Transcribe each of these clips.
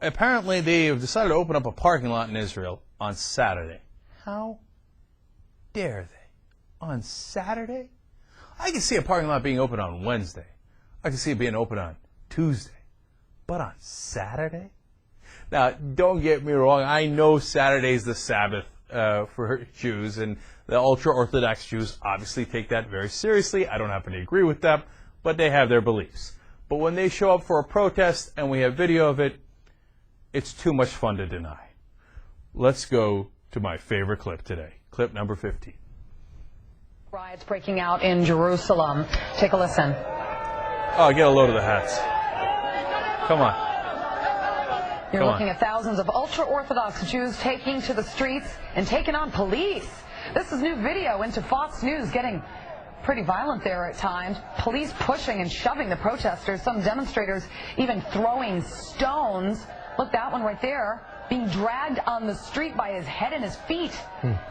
Apparently, they have decided to open up a parking lot in Israel on Saturday. How dare they? On Saturday? I can see a parking lot being open on Wednesday. I can see it being open on Tuesday. But on Saturday? Now, don't get me wrong. I know Saturday's the Sabbath for Jews, and the ultra-Orthodox Jews obviously take that very seriously. I don't happen to agree with them, but they have their beliefs. But when they show up for a protest and we have video of it, it's too much fun to deny. Let's go to my favorite clip today, clip number 15. Riots breaking out in Jerusalem. Take a listen. Oh, get a load of the hats. Come on. You're looking at thousands of ultra-Orthodox Jews taking to the streets and taking on police. This is new video into Fox News, getting pretty violent there at times. Police pushing and shoving the protesters. Some demonstrators even throwing stones. Look, that one right there, being dragged on the street by his head and his feet.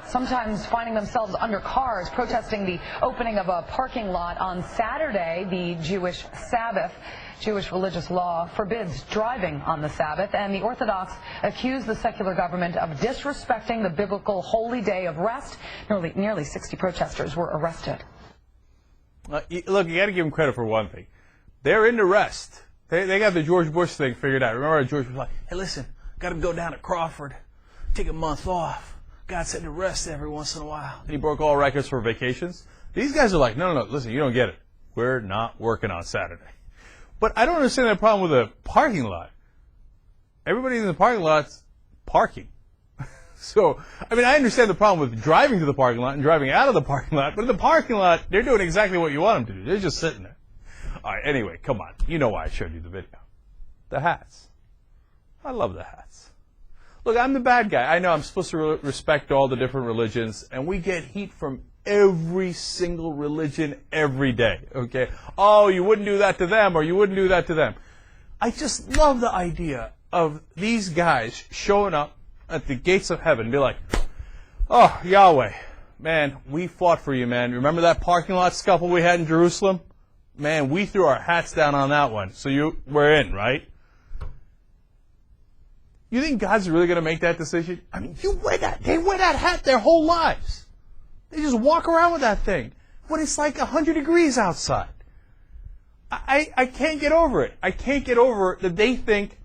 Sometimes finding themselves under cars, protesting the opening of a parking lot on Saturday, the Jewish Sabbath. Jewish religious law forbids driving on the Sabbath, and the Orthodox accuse the secular government of disrespecting the biblical holy day of rest. Nearly 60 protesters were arrested. Look, you got to give them credit for one thing. They're into rest. They got the George Bush thing figured out. Remember, George was like, hey, listen, got to go down to Crawford, take a month off. God said to rest every once in a while. And he broke all records for vacations. These guys are like, no, listen, you don't get it. We're not working on Saturday. But I don't understand that problem with a parking lot. Everybody in the parking lot's parking. So, I mean, I understand the problem with driving to the parking lot and driving out of the parking lot, but in the parking lot, they're doing exactly what you want them to do. They're just sitting there. All right, anyway, come on. You know why I showed you the video. The hats. I love the hats. Look, I'm the bad guy. I know I'm supposed to respect all the different religions, and we get heat from every single religion every day, okay? Oh, you wouldn't do that to them, or you wouldn't do that to them. I just love the idea of these guys showing up at the gates of heaven and be like, oh, Yahweh, man, we fought for you, man. Remember that parking lot scuffle we had in Jerusalem? Man, we threw our hats down on that one, so we're in, right? You think God's really going to make that decision? I mean, they wear that hat their whole lives. They just walk around with that thing when it's like 100 degrees outside. I can't get over it. I can't get over that they think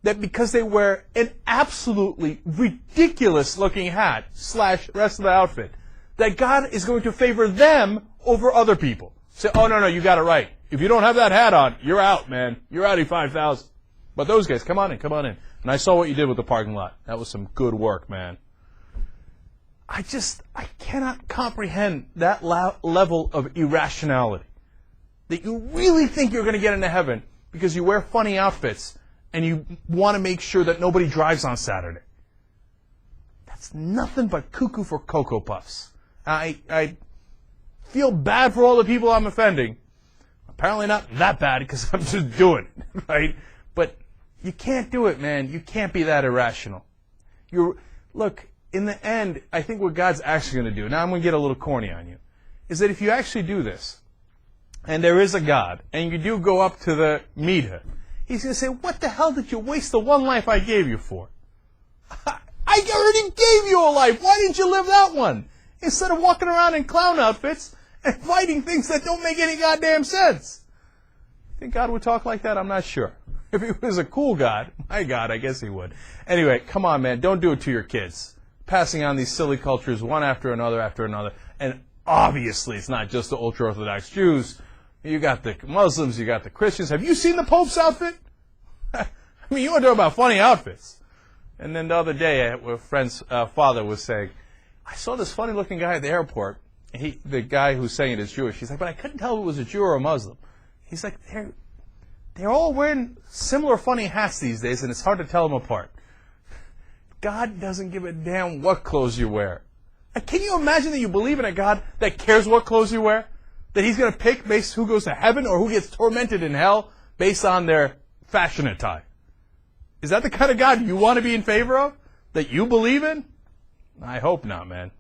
that because they wear an absolutely ridiculous-looking hat / rest of the outfit, that God is going to favor them over other people. Say, oh, no, you got it right. If you don't have that hat on, you're out, man. You're out of 5,000. But those guys, come on in. And I saw what you did with the parking lot. That was some good work, man. I cannot comprehend that level of irrationality. That you really think you're going to get into heaven because you wear funny outfits and you want to make sure that nobody drives on Saturday. That's nothing but cuckoo for Cocoa Puffs. I feel bad for all the people I'm offending. Apparently not that bad because I'm just doing it, right? But you can't do it, man. You can't be that irrational. Look, in the end, I think what God's actually going to do, now I'm going to get a little corny on you, is that if you actually do this, and there is a God, and you do go up to the Midah, He's going to say, what the hell did you waste the one life I gave you for? I already gave you a life. Why didn't you live that one? Instead of walking around in clown outfits and fighting things that don't make any goddamn sense. Think God would talk like that? I'm not sure. If he was a cool God, my God, I guess he would. Anyway, come on, man. Don't do it to your kids. Passing on these silly cultures one after another. And obviously, it's not just the ultra-Orthodox Jews. You got the Muslims, you got the Christians. Have you seen the Pope's outfit? I mean, you want to talk about funny outfits. And then the other day, a friend's father was saying, I saw this funny-looking guy at the airport. The guy who's saying it is Jewish. He's like, but I couldn't tell if it was a Jew or a Muslim. He's like, they're all wearing similar funny hats these days, and it's hard to tell them apart. God doesn't give a damn what clothes you wear. Can you imagine that you believe in a God that cares what clothes you wear? That he's going to pick based who goes to heaven or who gets tormented in hell based on their fashion attire? Is that the kind of God you want to be in favor of? That you believe in? I hope not, man.